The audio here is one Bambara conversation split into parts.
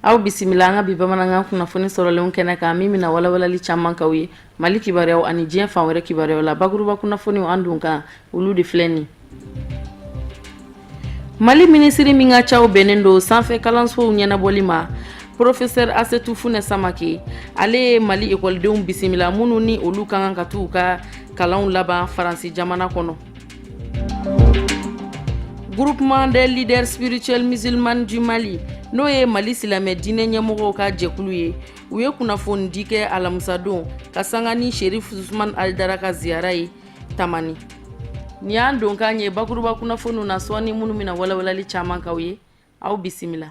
aw bisimila an ka bi bamanankan kunnafoni sɔrɔlenw kɛnɛ kan min bɛna walawalali caman k'aw ye mali kibaruyaw ani diɲɛ fan wɛrɛ kibaruyaw la bakuruba kunnafoniw an dun kan olu de filɛ nin mali minisiri min ka caw bɛnnen don sanfɛ kalansow ɲɛnabɔli ma Professeur Asetu Fune Samake ale ye mali ekɔlidenw bisimila minnu ni olu kan ka t'u ka kalanw laban faransi jamana kɔnɔ. Groupement des leaders spirituels musulmans du Mali n'o ye Mali silamɛ diinɛ ɲɛmɔgɔw ka jɛkulu ye u ye kunnafoni di kɛ alamusadon ka sanga ni Sherif Usman Aidara ka ziyara ye Tamani. Ni y'an don k'an ye bakuruba kunnafoniw na sɔɔni minnu bɛna walawalali caman k'aw ye aw bisimila.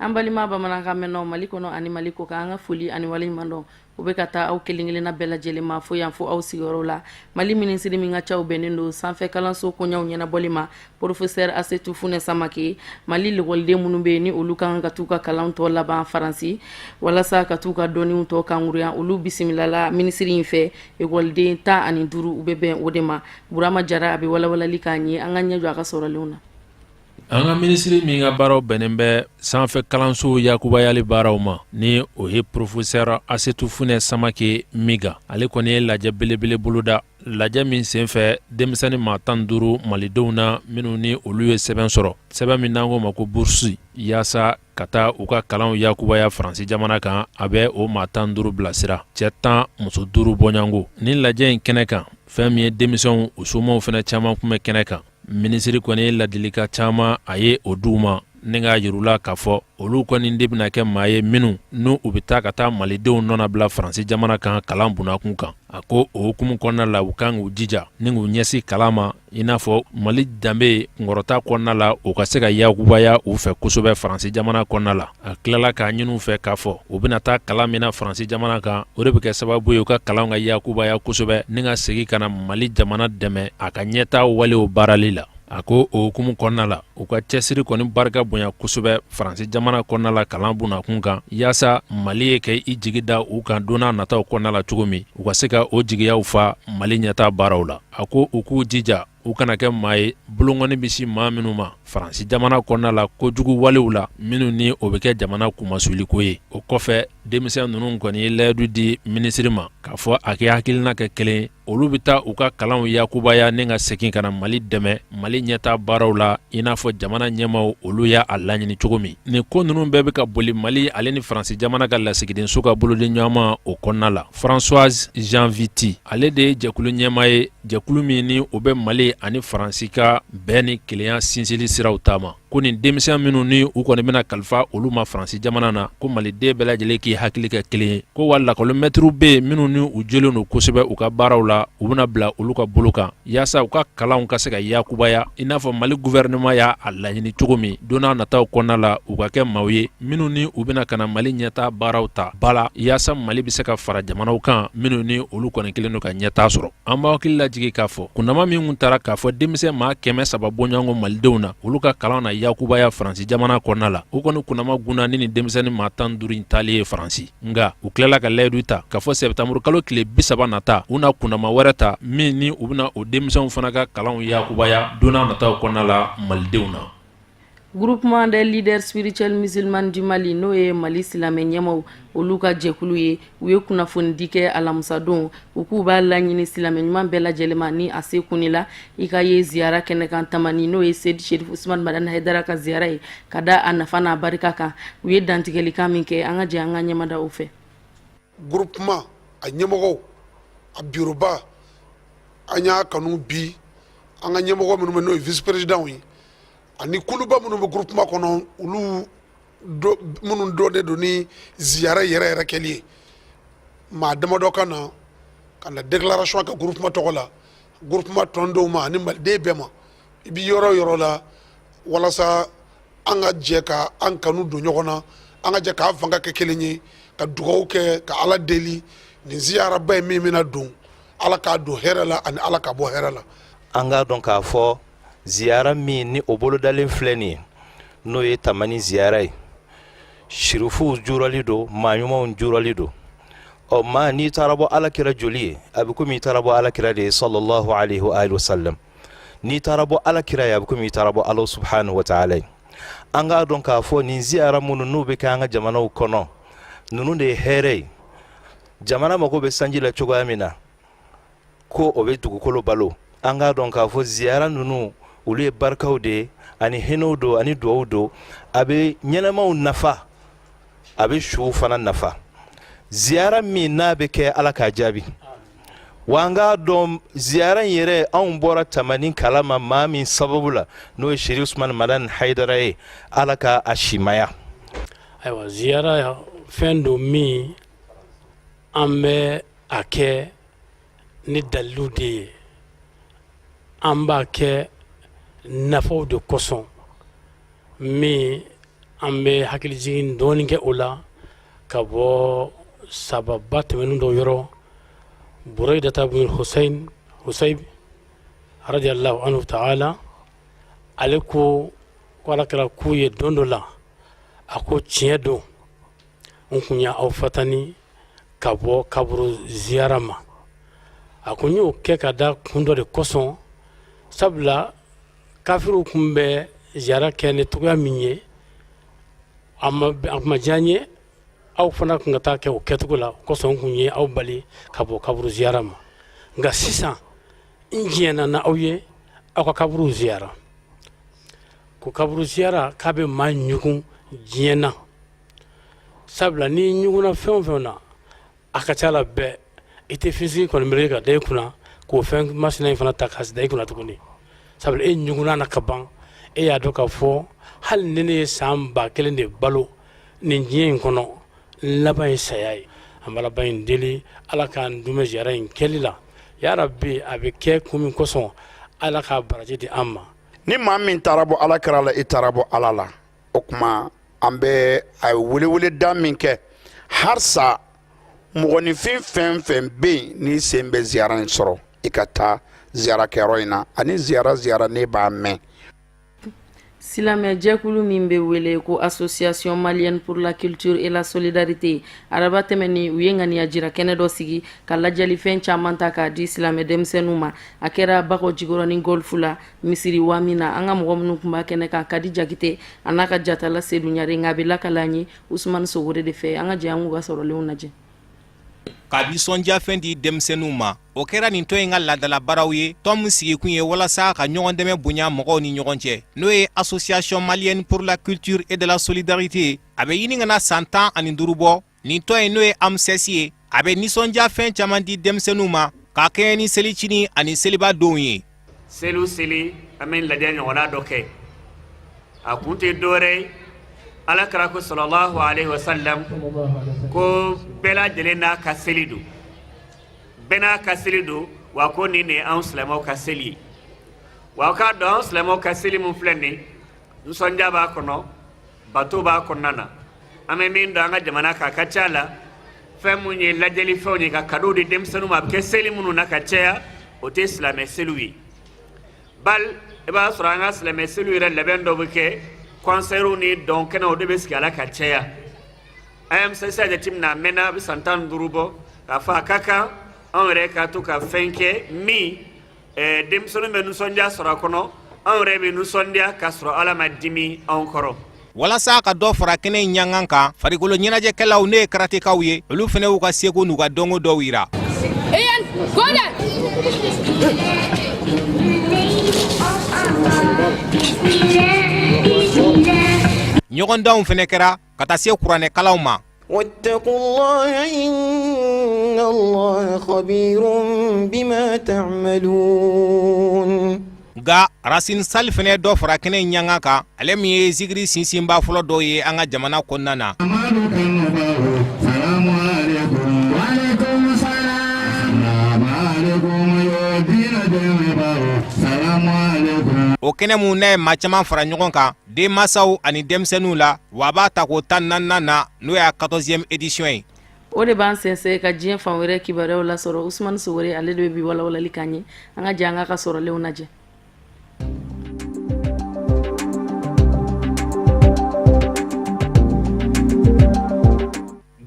An balima bamanankan mɛnnaw Mali kɔnɔ ani Mali kɔ kan an ka foli ani waleɲuman dɔn u bɛ ka taa aw kelen-kelenna bɛɛ lajɛlen ma fo yan fo aw sigiyɔrɔw la Mali minisiri min ka caw bɛnnen don sanfɛ kalanso koɲɛw ɲɛnabɔli ma Professeur Asetu Fune Samake Mali lekɔliden minnu bɛ yen ni olu kan ka t'u ka kalanw tɔ laban faransi walasa ka t'u ka dɔnniw tɔ kanguruya olu bisimilala minisiri in fɛ ekɔliden 15 u bɛ bɛn o de ma Burama Jara a bɛ walawalali k'a ɲɛ an ka ɲɛ jɔ a ka sɔrɔlenw na. An ka minisiri min ka baaraw bɛnnen bɛ sanfɛ kalanso yakubayali baaraw ma ni o ye Professeur Asetu Fune Samake Miga ale kɔni ye lajɛ belebele boloda lajɛ min senfɛ denmisɛnnin maa 15 malidenw na minnu ni olu ye sɛbɛn sɔrɔ sɛbɛn min n'an ko ma ko bourse yaasa ka taa u ka kalanw yakubaya faransi jamana kan a bɛ o maa 15 bilasira cɛ 10 muso 5 bɔɲango ni lajɛ in kɛnɛ kan fɛn min ye denmisɛnw u somɔgɔw fɛnɛ caman kun bɛ kɛnɛ kan minisiri kɔni ye ladilika caman a ye o d'u ma ni ka yirula k'a fɔ olu kɔni de bɛna kɛ maa ye minnu n'u u bɛ taa ka taa malidenw nɔnabila faransi jamana kan kalan bunakun kan a ko o hukumu kɔnɔna la u kan k'u jija ni k'u ɲɛsi kalan ma i n'a fɔ mali danbe kunkɔrɔta kɔnɔna la u ka se ka yakubaya u fɛ kosɛbɛ faransi jamana kɔnɔna la a tilala k'a ɲini u fɛ k'a fɔ u bɛna taa kalan min na faransi jamana kan o de bɛ kɛ sababu ye u ka kalanw ka yakubaya kosɛbɛ ni ka segin ka na mali jamana dɛmɛ a ka ɲɛtaa walew baarali la a ko o hukumu kɔnɔna la u ka cɛsiri kɔni barika bonya kosɛbɛ faransi jamana kɔnɔna la kalan bunakun kan yaasa mali ye kɛ i jigi da u kan donna nataw kɔnɔna la cogo min u ka se ka o jigiyaw fa mali ɲɛtaa baaraw la a ko u k'u jija u kana kɛ maa ye bolongɔni bɛ si maa minnu ma faransi jamana kɔnɔna la kojugu walew la minnu ni o bɛ kɛ jamana kumasuliko ye o kɔfɛ denmisɛn ninnu kɔni ye layidu di minisiri ma k'a fɔ a kɛ hakilina kɛ kelen olu bɛ taa u ka kalanw yakubaya ni ka segin ka na mali dɛmɛ mali ɲɛtaa baaraw la i n'a fɔ jamana ɲɛmaw olu y'a laɲini cogo min nin ko ninnu bɛɛ bɛ ka boli mali ale ni faransi jamana ka lasigidenso ka bolodi ɲɔgɔnma o kɔnɔna la Françoise Janviti ale de ye jɛkulu ɲɛma ye jɛkulu min ni o bɛ mali ani faransi ka bɛn ni kelenya sinsili siraw taama ko nin denmisɛn minnu ni u kɔni bɛna kalifa olu ma faransi jamana na ko maliden bɛɛ lajɛlen k'i hakili kɛ kelen ye ko wa lakɔlimɛtiriw bɛ yen minnu ni u jelen don kosɛbɛ u ka baaraw la u bɛna bila olu ka bolo kan yaasa u ka kalanw ka se ka yakubaya i n'a fɔ mali gouvernement y'a laɲini cogo min don n'a nataw kɔnɔna la u ka kɛ maaw ye minnu ni u bɛna ka na mali ɲɛtaa baaraw ta ba la yaasa mali bɛ se ka fara jamanaw kan minnu ni olu kɔni kelen don ka ɲɛtaa sɔrɔ an b'aw hakili lajigi k'a fɔ kunnama min kun taara k'a fɔ denmisɛn maa 100 bɔɲɔgɔnko malidenw na olu ka kalan na yakubaya faransi jamana kɔnɔna la u kɔni kunnama gunna ni denmisɛnnin maa 15 in tali ye faransi nga u tilala ka layidu ta k'a fɔ sɛbɛtanburu kalo tile 30 nata u na kunnama wɛrɛ ta min ni u bɛna o denmisɛnw fana ka kalanw yakubaya don n'a nataw kɔnɔna la malidenw na. Groupement des leaders spirituels musulmans du Mali n'o ye Mali silamɛ ɲɛmaw olu ka jɛkulu ye u ye kunnafoni di kɛ alamusadon u k'u b'a laɲini silamɛ ɲuman bɛɛ lajɛlen ma ni a se kunni la i ka ye ziyara kɛnɛ kan Tamani n'o ye Seydi Sherif Usman Aidara ka ziyara ye ka da a nafa n'a barika kan u ye dantigɛlikan min kɛ an ka jɛ an ka ɲɛmadaw fɛ. Groupement a ɲɛmɔgɔw a bureauba an y'a kanu bi an ka ɲɛmɔgɔ minnu bɛ n'o ye vice président ye ani kuluba minnu bɛ groupement kɔnɔ olu minnu dɔnnen don ni ziyara yɛrɛ kɛli ye maa damadɔ ka na déclaration kɛ groupement tɔgɔ la groupement tɔndenw ma ani maliden bɛɛ ma i bi yɔrɔ yɔrɔ la walasa an ka jɛ ka an kanu don ɲɔgɔn na an ka jɛ k'an fanga kɛ kelen ye ka dugawu kɛ ka ala deli nin ziyaraba ye min bɛna don ala k'a don hɛrɛ la ani ala ka bɔ hɛrɛ la. An k'a dɔn k'a fɔ ziyara min ni o bolodalen filɛ nin ye n'o ye Tamani ziyara ye Sherifu jurali don maa ɲumanw jurali don o ma ni tarabo alakira joli abi ko mi tarabo alakira de sallallahu alaihi wa alihi wasallam ni tarabo alakira ya abi ko mi tarabo Allah subhanahu wa ta'ala anga don ka fo ni ziyara munu nube ka anga jamana kono nunu de here jamana mako be sanjila chogo amina ko obe dugukolo balo anga don ka fo ziyara nunu ule barkaw de ani henodo ani duwdo abe nyenama nafa abe shufana nafa ziyara mi na be ke alaka jabi wanga dom ziyara yere an bora tamanin kalama mamin sababula no shiri Usman Madan Haidara alaka ashimaya aywa ziyara ya fendo mi ambe ake ni dalude amba ke nafaw de koson mi ambe hakili jigin doni ke ola kabo sababat menu do yoro Buraida bin Husayb radiyallahu anhu ta'ala aleko wala kala kuye dondola ako ciedo onkunya au fatani kabo kaburu ziyarama akunyo ke kada kundo de koson sabla kafiru kumbe ziyara kene tuya minye amma janye au fana kungata ke o ketugula koson kunye au bali kabo kaburu ziyarama nga sisa injena na auye aka kaburu ziyara ko kaburu ziyara kabe manyugun jena sabla ni nyuguna fenfena aka chala be ite fizi kon mirega de kuna ko fen masina fana takas de kuna tukuni sabla e nyuguna na kaban e ya doka fo hal nene samba kelende balo ni jien kono labay sayay amala bayin deli ala kan dume jara in kelila ya rabbi abike kumi koson ala ka baraji di amma ni ma min tarabo ala karala itarabo alala okuma ambe ay wele da min ke harsa mugoni fin be ni sembe ziyaran soro ikata ziyara keroina ani ziyara ne ba men Silame jekulu min be wele ko Association Malienne pour la Culture et la Solidarité araba temeni uyengani ajira kene do sigi kala jali fen chamanta ka di silame demsenuma akera bako jigoro ni golfula misiri wamina anga mugomnu kumba kene ka kadi jagite anaka jatala sedu nyare ngabila kalani Usman Sogore de fe anga jangu ga soro leunaje kabi sonja fendi demsenuma o kera nin to enga ladala barawye tom sigi kunye wala sa ka nyogon deme bunya mogo ni nyogon che no e Association Malienne pour la Culture et de la Solidarité abe yini ngana santan ani durubo ni to e no e amsesie abe ni sonja fen chamandi demsenuma ka keni selichini ani seliba donye seli amen laden wala doke akunte dore ala karako sallallahu alaihi wasallam ko bela jelena kaselidu bena kaselidu wa ko ni ne an slamo kaseli wa ka do an slamo kaseli mun fleni nsonja ba kono bato ba konana ame min do anga jamana ka kachala femunye lajeli fonye ka kadodi demsenu ma keseli munu na kachea o te islame selui bal e ba suranga islame selui re lebendo buke konseru ni donc na odebe skala kachea ayam sesa de timna mena bisantan durubo ka fa kaka onre ka to ka fenke mi demsonu menu sonja sora kono onre be nu sondia ka soro ala madimi onkoro wala sa ka do fara kene nyanganka farigolo nyinaje kelaw ne karate kawye lu fene wu ka sego nu ga dongo do wira Ian goda nyogon dawn fene kera kata se kurane kalawma واتقوا الله إن الله خبير بما تعملون ga rasin sal fene do fara kene nyangaka ale mi zigri sinsimba fulo do ye anga jamana konnana o kene mu ne machama fara nyogon ka de masaw ani demsenu la waba ta ko tanana no ya 14e édition o de ban sense ka jien fanwere kibare la soro Usman Sogore ale de bi wala likanye anga janga ka soro leunaje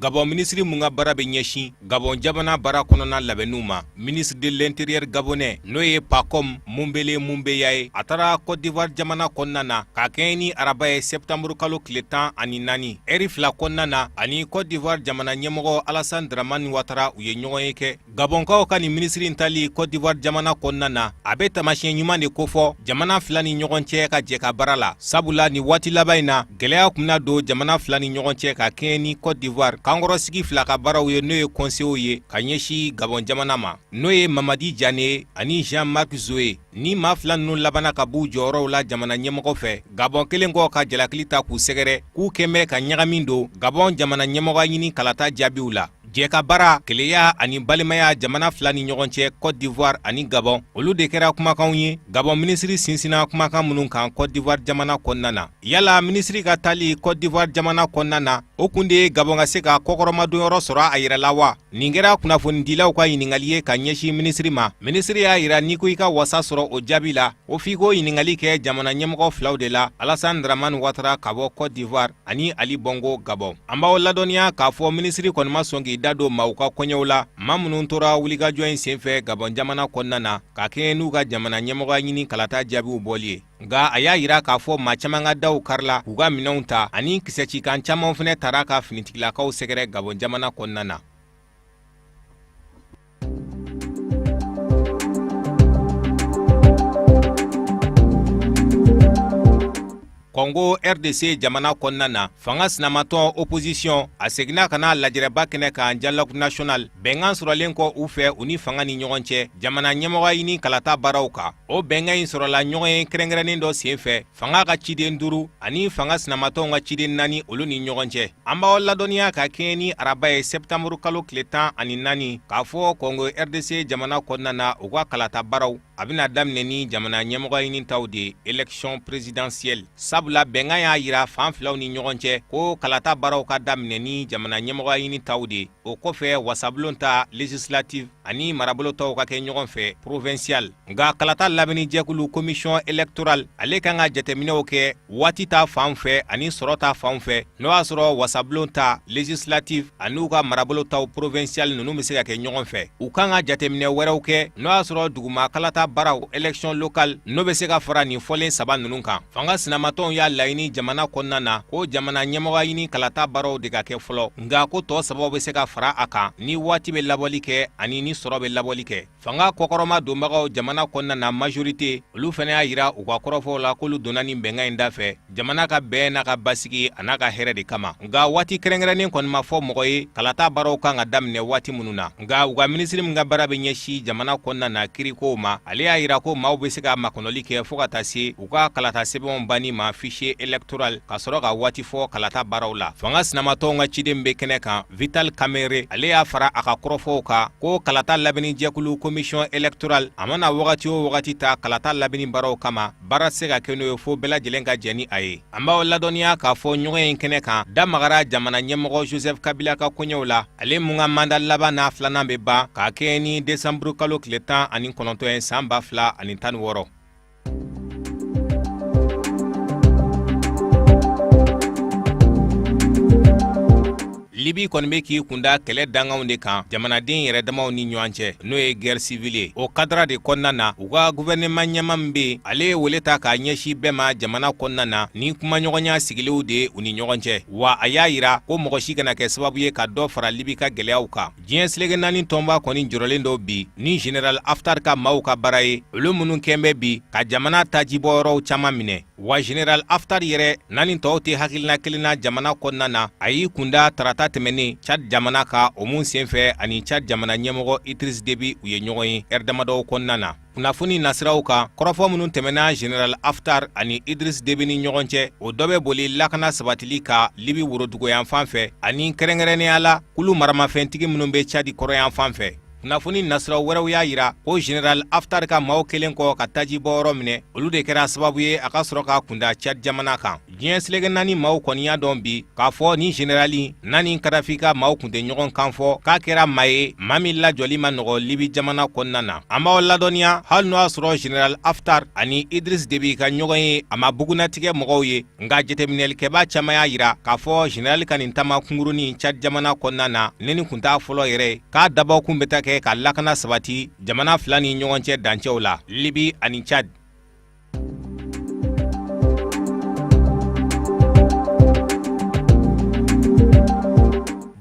Gabon ministre mun ka baara bɛ ɲɛsin Gabon jamana baara kɔnɔna labɛnniw ma. Ministre de l'Intérieur gabonais n'o ye Pacom Mumbele Mumbeya ye a taara Côte d'Ivoire jamana kɔnɔna na ka kɛɲɛ ni araba ye septembre kalo tile 14 eri 2 kɔnɔna na ani Côte d'Ivoire jamana ɲɛmɔgɔ Alassane Dramane Ouattara u ye ɲɔgɔn ye kɛ. Gabonkaw ka ni ministre in tali Côte d'Ivoire jamana kɔnɔna na a bɛ tamasiyɛn ɲuman de kofɔ jamana fila ni ɲɔgɔn cɛ ka jɛ ka baara la. Sabula ni waati laban in na gɛlɛya kun na don jamana fila ni ɲɔgɔn cɛ ka kɛɲɛ ni Côte d'Ivoire kankɔrɔsigi fila ka baaraw ye n'o ye conseillers ye ka ɲɛsin Gabon jamana ma n'o ye Mamadi Diané ani Jean-Marc Zoé. Ni maa fila ninnu labana ka b'u jɔyɔrɔw la jamana ɲɛmɔgɔ fɛ Gabon kelen kɔ ka jalakili ta k'u sɛgɛrɛ k'u kɛnbɛ ka ɲagamin don Gabon jamana ɲɛmɔgɔ ɲini kalata jaabiw la. Jɛka baara keleya ani balimaya jamana fila ni ɲɔgɔn cɛ Côte d'Ivoire ani Gabon olu de kɛra kumakanw ye Gabon ministre sinsina kumakan minnu kan Côte d'Ivoire jamana kɔnɔna na. Yala ministre ka tali Côte d'Ivoire jamana kɔnɔna na o kun de ye Gabon ka se ka kɔkɔrɔmadonyɔrɔ sɔrɔ a yɛrɛ la wa? Nin kɛra kunnafonidilaw ka ɲininkali ye ka ɲɛsin ministre ma. Ministre y'a yira ni ko i ka wasa sɔrɔ o jaabi la o f'i ko ɲininkali kɛ jamana ɲɛmɔgɔ filaw de la Alassane Dramane Ouattara ka bɔ Côte d'Ivoire ani Ali Bongo Gabon. An b'aw ladɔnniya k'a fɔ ministre kɔni ma sɔn k'i da don maaw ka kɔɲɛw la maa minnu tora wulikajɔ in senfɛ Gabon jamana kɔnɔna na ka kɛɲɛ n'u ka jamana ɲɛmɔgɔ ɲini kalata jaabiw bɔli ye. Nga a y'a yira k'a fɔ maa caman ka daw karila k'u ka minɛnw ta ani kisɛcikan caman fɛnɛ tara ka finitigilakaw sɛgɛrɛ Gabon jamana kɔnɔna na. Congo RDC jamana kɔnɔna na fanga sinamatɔn opposition a seginna ka na lajɛrɛba kɛnɛ kan dialogue national bɛnkan sɔrɔlen kɔ u fɛ u ni fanga ni ɲɔgɔn cɛ jamana ɲɛmɔgɔ ɲini kalata baaraw kan. O bɛnkan in sɔrɔla ɲɔgɔn ye kɛrɛnkɛrɛnnen dɔ senfɛ fanga ka ciden 5 ani fanga sinamatɔnw ka ciden 4 olu ni ɲɔgɔn cɛ. An b'aw ladɔnniya ka kɛɲɛ ni araba ye septembre kalo tile 14 k'a fɔ Congo RDC jamana kɔnɔna na u ka kalata baaraw a bɛna daminɛ ni jamana ɲɛmɔgɔ ɲini taw de élection présidentielle. Sabula bɛnkan y'a yira fan filaw ni ɲɔgɔn cɛ ko kalata baaraw ka daminɛ ni jamana ɲɛmɔgɔ ɲini taw de. O kɔfɛ wasabulon ta législative ani marabolo taw ka kɛ ɲɔgɔn fɛ provincial. Nga kalata labɛnni jɛkulu commission électorale ale kan ka jateminɛw kɛ waati ta fan fɛ ani sɔrɔ ta fan fɛ n'o y'a sɔrɔ wasabulon ta législative ani ka marabolo taw provincial ninnu bɛ se ka kɛ ɲɔgɔn fɛ. U kan ka jateminɛ wɛrɛw kɛ n'o y'a sɔrɔ duguma kalata baaraw élection locale n'o bɛ se ka fara nin fɔlen 3 ninnu kan. Fanga sinamatɔnw y'a laɲini jamana kɔnɔna na ko jamana ɲɛmɔgɔ ɲini kalata baaraw de ka kɛ fɔlɔ nga ko tɔ sababu bɛ se ka fara a kan ni waati bɛ labɔli kɛ ani ni sɔrɔ bɛ labɔli kɛ. Fanga kɔkɔrɔma donbagaw jamana kɔnɔna na majorité olu fɛnɛ y'a yira u ka kɔrɔfɔw la k'olu donna nin bɛnkan in da fɛ jamana ka bɛn n'a ka basigi a n'a ka hɛrɛ de kama. Nga waati kɛrɛnkɛrɛnnen kɔni ma fɔ mɔgɔ ye kalata baaraw kan ka daminɛ waati minnu na. Nga u ka ministre min ka baara bɛ ɲɛsin jamana kɔnɔna na kirikow ma ale y'a yira ko maaw bɛ se ka makɔnɔli kɛ fo ka taa se u ka kalata sɛbɛnw banni ma fichier électoral ka sɔrɔ ka waati fɔ kalata baaraw la. Fanga sinamatɔnw ka ciden bɛ kɛnɛ kan Vital Kamerhe ale y'a fara a ka kɔrɔfɔw kan ko kalata labɛnni jɛkulu commission électorale a mana wagati o wagati ta kalata labɛnni baaraw kama baara se ka kɛ n'o ye fo bɛɛ lajɛlen ka jɛ ni a ye. An b'aw ladɔnniya k'a fɔ ɲɔgɔn in kɛnɛ kan da magara jamana ɲɛmɔgɔ Joseph Kabila ka kɔɲɛw la ale mun ka mandat laban n'a filanan bɛ ban k'a kɛ ni décembre kalo tile 19 ye san 2016. Libi kɔni bɛ k'i kunda kɛlɛ danganw de kan jamanaden yɛrɛ damaw ni ɲɔgɔn cɛ n'o ye guerre civile ye. O kadra de kɔnɔna na u ka gouvernement ɲɛma min bɛ ale ye wele ta k'a ɲɛsin bɛɛ ma jamana kɔnɔna na ni kumaɲɔgɔnya sigilenw de u ni ɲɔgɔn cɛ. Wa a y'a yira ko mɔgɔ si kana kɛ sababu ye ka dɔ fara Libi ka gɛlɛyaw kan. Diɲɛ seleke 4 tɔnba kɔni jɔrɔlen dɔ bi ni général Haftar ka maaw ka baara ye olu minnu kɛn bɛ bi ka jamana tajibɔyɔrɔw caman minɛ. Wa général Haftar yɛrɛ n'ani tɔw tɛ hakilina kelen na jamana kɔnɔna na a y'i kunda tarata tɛmɛnen Chad jamana ka o mun senfɛ ani Chad jamana ɲɛmɔgɔ Idriss Déby u ye ɲɔgɔn ye heure damadɔw kɔnɔna na. Kunnafoni nasiraw kan kɔrɔfɔ minnu tɛmɛna général Haftar ani Idriss Déby ni ɲɔgɔn cɛ o dɔ bɛ boli lakana sabatili ka Libi worodugoyan fan fɛ ani kɛrɛnkɛrɛnnenya la kulu maramafɛntigi minnu bɛ Chad kɔrɔyan fan fɛ. kunnafoni nasiraw wɛrɛw y'a yira ko general Haftar ka maaw kelen kɔ ka taji bɔ yɔrɔ minɛ olu de kɛra sababu ye a ka sɔrɔ ka kunda Chad jamana kan. Diɲɛ selege naani maaw kɔni y'a dɔn bi k'a fɔ ni generali naani Kadafi ka maaw kun tɛ ɲɔgɔn kan fɔ k'a kɛra maa ye maa min lajɔli ma nɔgɔ Libi jamana kɔnɔna na. An b'aw ladɔnniya hali n'o y'a sɔrɔ general Haftar ani Idris Deby ka ɲɔgɔn ye a ma bugunatigɛ mɔgɔw ye nka jateminɛlikɛba caman y'a yira k'a fɔ general ka nin taama kungurunin Chad jamana kɔnɔna na ne ni kun t'a fɔlɔ yɛrɛ k'a dabɔ kun bɛ ta kɛ ka lakana sabati jamana fila ni ɲɔgɔn cɛ dancɛw la Libi ani Chad.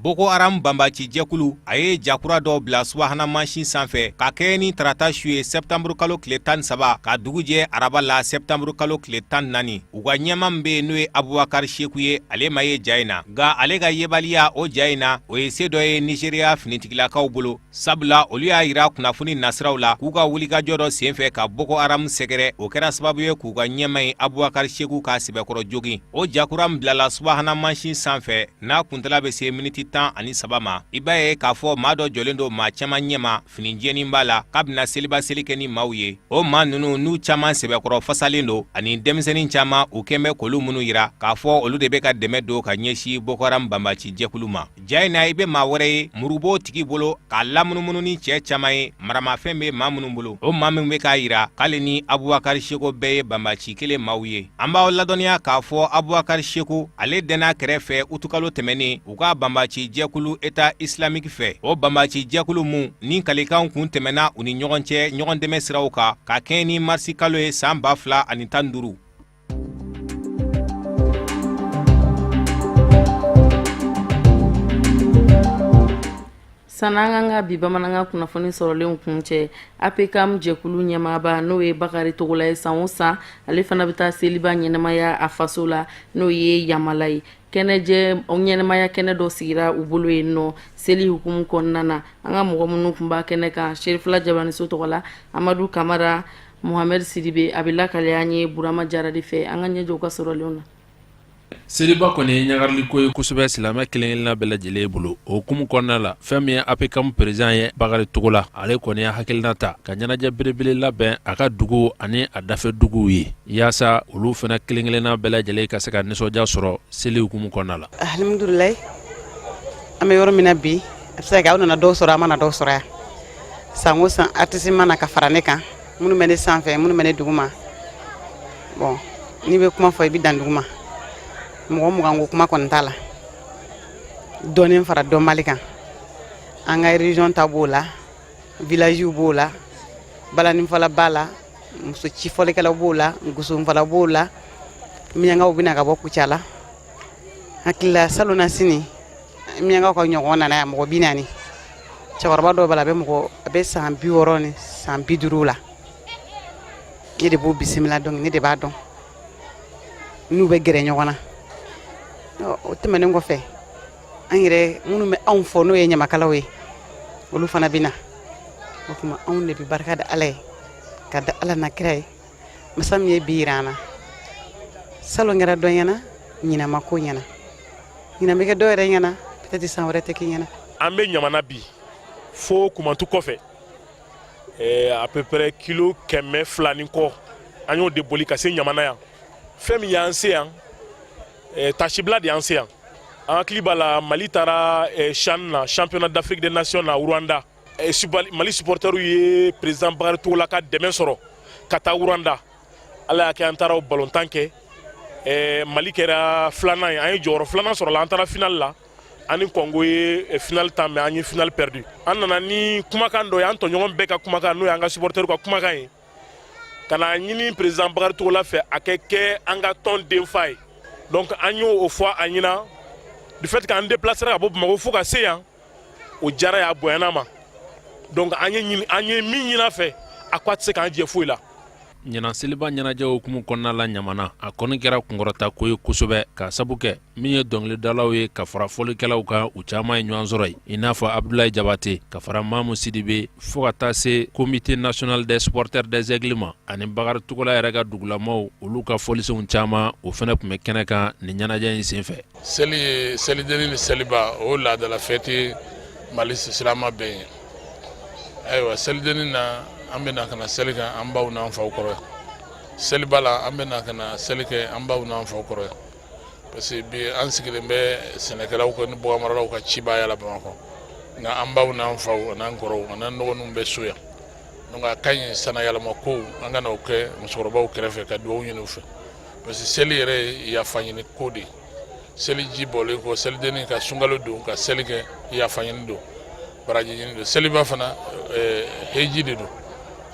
Boko Haram banbaci jɛkulu a ye jakura dɔw bila subahana mansin sanfɛ ka kɛ ni tarata su ye septembre kalo tile 13 ka dugu jɛ araba la septembre kalo tile 14 u ka ɲɛma min bɛ yen n'o ye Abubakar Sheku ye ale ma ye ja in na nka ale ka yebaliya o ja in na o ye se dɔ ye Nigeriya finitigilakaw bolo sabula olu y'a yira kunnafoni nasiraw la k'u ka wulikajɔ dɔ senfɛ ka Boko Haram sɛgɛrɛ o kɛra sababu ye k'u ka ɲɛma ye Abubakar Sheku ka sɛbɛkɔrɔ jogin o jakura min bilala subahana mansin sanfɛ n'a kuntala bɛ se miniti 17 ma i b'a ye k'a fɔ maa dɔ jɔlen don maa caman ɲɛma fini jɛnin b'a la k'a bɛna seliba seli kɛ ni maaw ye o maa ninnu n'u caman sɛbɛkɔrɔ fasalen don ani denmisɛnnin caman u kɛn bɛ k'olu minnu yira k'a fɔ olu de bɛ ka dɛmɛ don ka ɲɛsin Boko Haram banbaci jɛkulu ma ja in na i bɛ maa wɛrɛ ye murubo tigi bolo k'a lamunumunu ni cɛ caman ye maramafɛn bɛ maa minnu bolo o maa min bɛ k'a yira k'ale ni Abubakar Sheku bɛɛ ye banbaci kelen maaw ye an b'aw ladɔnniya k'a fɔ Abubakar Sheku ale dɛn'a kɛrɛfɛ utukalo tɛmɛnen u ka banbaci jɛkulu État islamique fɛ o banbaci jɛkulu mun ni kalikan kun tɛmɛna u ni ɲɔgɔn cɛ ɲɔgɔn dɛmɛ siraw kan ka kɛɲɛ ni marisi kalo ye san 2015. Sananga nga bi bamananga kunnafoni sɔrɔlen kun cɛ APCAM jɛkulu ɲɛmaaba n'o ye Bakari Togola ye san o san ale fana bɛ taa seliba ɲɛnamaya a faso la n'o ye Yamala ye kɛnɛjɛ ɲɛnamaya kɛnɛ dɔ sigira u bolo yen nɔ seli hukumu kɔnɔna na an ka mɔgɔ minnu kun b'a kɛnɛ kan Sherifula Jabaniso tɔgɔ la Amadu Kamara Mohamed Sidibe a bɛ lakale an ye Burama Jara de fɛ an ka ɲɛjɔ ka sɔrɔlenw na. Seliba kɔni ye ɲagarliko ye kosɛbɛ silamɛ kelen-kelenna bɛɛ lajɛlen bolo o hukumu kɔnɔna la fɛn min ye APCAM président ye Bakari Togola ale kɔni ye hakilina ta ka ɲɛnajɛ belebele labɛn a ka dugu ani a dafɛ duguw ye yaasa olu fana kelen-kelenna bɛɛ lajɛlen ka se ka nisɔndiya sɔrɔ seli hukumu kɔnɔna la. Alhamdulilayi an bɛ yɔrɔ min na bi a bɛ se ka kɛ aw nana dɔw sɔrɔ a mana dɔw sɔrɔ yan san o san artiste mana ka fara ne kan minnu bɛ ne sanfɛ minnu bɛ ne duguma bon n'i bɛ kuma fɔ i bɛ dan duguma mɔgɔ mugan ko kuma kɔni t'a la dɔɔnin fara dɔnbali kan an ka région ta b'o la village b'o la balaninfɔla b'a la muso cifɔlikɛlaw b'o la gosonfala b'o la miyankaw bɛna ka bɔ Kucala la hakilila salon na sini miyankaw ka ɲɔgɔn nana yan mɔgɔ 40 cɛkɔrɔba dɔw b'a la a bɛ san 60 ni san 50 la ne de b'o bisimila donc ne de b'a dɔn n'u bɛ gɛrɛ ɲɔgɔn na o tɛmɛnen kɔfɛ an yɛrɛ minnu bɛ anw fɔ n'o ye ɲamakalaw ye olu fana bɛ na o tuma anw de bɛ barika da Ala ye ka da Ala na kira ye masa min ye bi yira an na salon kɛra dɔ ɲɛna ɲinan ma ko ɲɛna ɲinan bɛ kɛ dɔ yɛrɛ ɲɛna peut-être san wɛrɛ tɛ kɛ ɲɛna. An bɛ ɲamana bi fo Kumantu kɔfɛ à peu près kilo 200 ni kɔ an y'o de boli ka se ɲamana yan fɛn min y'an se yan Tachibla de y'an se yan an hakili b'a la Mali taara CHAN na championnat d'Afrique des nations na Rwanda Mali supporters ye président Bakari Togola ka dɛmɛ sɔrɔ ka taa Rwanda Ala y'a kɛ an taara o ballontan kɛ Mali kɛra filanan ye an ye jɔyɔrɔ filanan sɔrɔ la an taara finale la ani Congo ye finale ta mais an ye finale perdu an nana ni kumakan dɔ ye an tɔɲɔgɔn bɛɛ ka kumakan n'o ye an ka supporters ka kumakan ye ka na ɲini président Bakari Togola fɛ a kɛ an ka tɔn denfa ye donc an y'o fɔ a ɲina du fait k'an déplacer ka bɔ Bamako fo ka se yan o diyara ye a bonyana ma donc an ye min ɲini a fɛ a ko a tɛ se k'an jɛ foyi la. ɲinan seliba ɲɛnajɛ hukumu kɔnɔna la ɲamana a kɔni kɛra kunkɔrɔta ko ye kosɛbɛ ka sabu kɛ min ye dɔnkilidalaw ye ka fara fɔlikɛlaw kan u caman ye ɲɔgɔn sɔrɔ ye i n'a fɔ Abdoulaye Jabate ka fara Mamu Sidibe fo ka taa se comité national des supporters des aigles ma ani Bakari Togola yɛrɛ ka dugulamaw olu ka fɔlisenw caman o fana tun bɛ kɛnɛ kan nin ɲɛnajɛ in senfɛ. Seli ye selideni ni seliba o laadala fɛti Mali silamɛ bɛɛ ye ayiwa selidenni na an bɛna ka na seli kɛ an baw n'an faw kɔrɔ yan seliba la an bɛna ka na seli kɛ an baw n'an faw kɔrɔ yan parce que bi an sigilen bɛ sɛnɛkɛlaw ka ni bɔgɔmaralaw ka cibaya la Bamakɔ nka an baw n'an faw n'an kɔrɔw an'an dɔgɔninw bɛ so yan donc a ka ɲi sanayɛlɛma kow an ka n'o kɛ musokɔrɔbaw kɛrɛfɛ ka dugawu ɲini u fɛ parce que seli yɛrɛ ye yafa ɲini ko de ye seli ji bɔlen kɔ selidenni ka sunkalo don ka seli kɛ yafa ɲini don baraji ɲini don seliba fana heji de don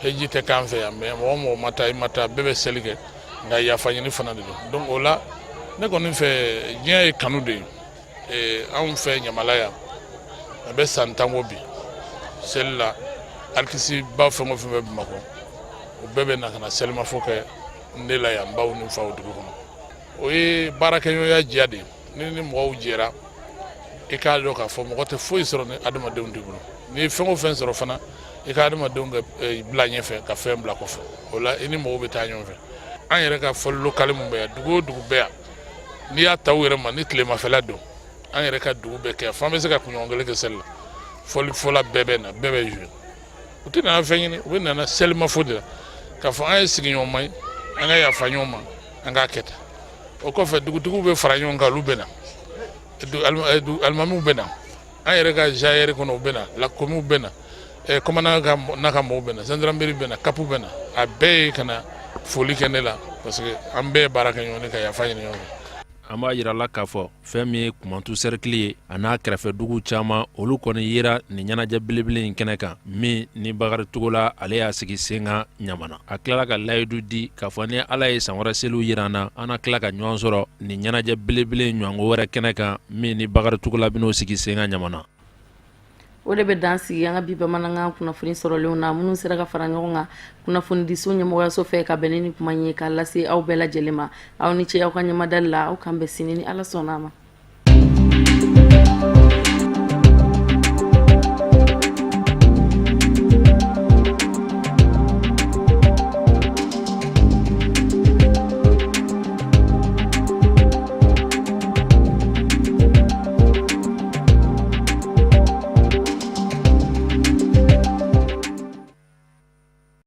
heji tɛ k'an fɛ yan mais mɔgɔ mɔgɔ ma taa i ma taa bɛɛ bɛ seli kɛ nka yafa ɲini fana de don donc o la ne kɔni fɛ diɲɛ ye kanu de ye anw fɛ ɲamala yan a bɛ san 10 bɔ bi seli la alikisi ba fɛn o fɛn bɛ Bamakɔ o bɛɛ bɛ na ka na selimafo kɛ ne la yan baw ni faw dugu kɔnɔ o ye baarakɛɲɔgɔnya diya de ye ni mɔgɔw jɛra i k'a dɔn k'a fɔ mɔgɔ tɛ foyi sɔrɔ ni adamadenw de bolo ni fɛn o fɛn sɔrɔ fana i ka adamadenw bila ɲɛfɛ ka fɛn bila kɔfɛ o la i ni mɔgɔw bɛ taa ɲɔgɔn fɛ an yɛrɛ ka fɔli lokale min bɛ yan dugu o dugu bɛ yan n'i y'a ta u yɛrɛ ma ni tilemafɛla don an yɛrɛ ka dugu bɛɛ kɛ f'an bɛ se ka kunɲɔgɔn kelen kɛ seli la fɔla bɛɛ bɛ na bɛɛ bɛ jouer u tɛ nana fɛn ɲini u bɛ nana selimafo de la k'a fɔ an ye sigiɲɔgɔnma ye an ka yafa ɲɔgɔn ma an k'a kɛ tan o kɔfɛ dugutigiw bɛ fara ɲɔgɔn kan olu bɛ na alimamiw bɛ na an yɛrɛ ka jaayɛri kɔnɔ u bɛ na lakomiw bɛ na kɔmana n'a ka mɔgɔw bɛ na zandarameri bɛ na kapu bɛ na a bɛɛ ye ka na foli kɛ ne la parce que an bɛɛ ye baara kɛ ɲɔgɔn ye ka yafa ɲini ɲɔgɔn fɛ an b'a yira la k'a fɔ fɛn min ye kumantu sɛrikili ye a n'a kɛrɛfɛ dugu caman olu kɔni yera nin ɲɛnajɛ belebele in kɛnɛ kan min ni Bakari Togo la ale y'a sigi sen kan ɲamana a tilala ka layidu di k'a fɔ ni ala ye san wɛrɛ seliw yira an na an na tila ka ɲɔgɔn sɔrɔ nin ɲɛnajɛ belebele ɲɔgɔnko wɛrɛ kɛnɛ kan min ni Bakari Togo la ben'o sigi sen kan ɲamana o de bɛ dan sigi an ka bi bamanankan kunnafoni sɔrɔlenw na minnu sera ka fara ɲɔgɔn kan kunnafoni diso ɲɛmɔgɔyaso fɛ ka bɛn ni kuma ye k'a lase aw bɛɛ lajɛlen ma aw ni ce aw ka ɲɛmadali la aw kan bɛn sini ni ala sɔnna a ma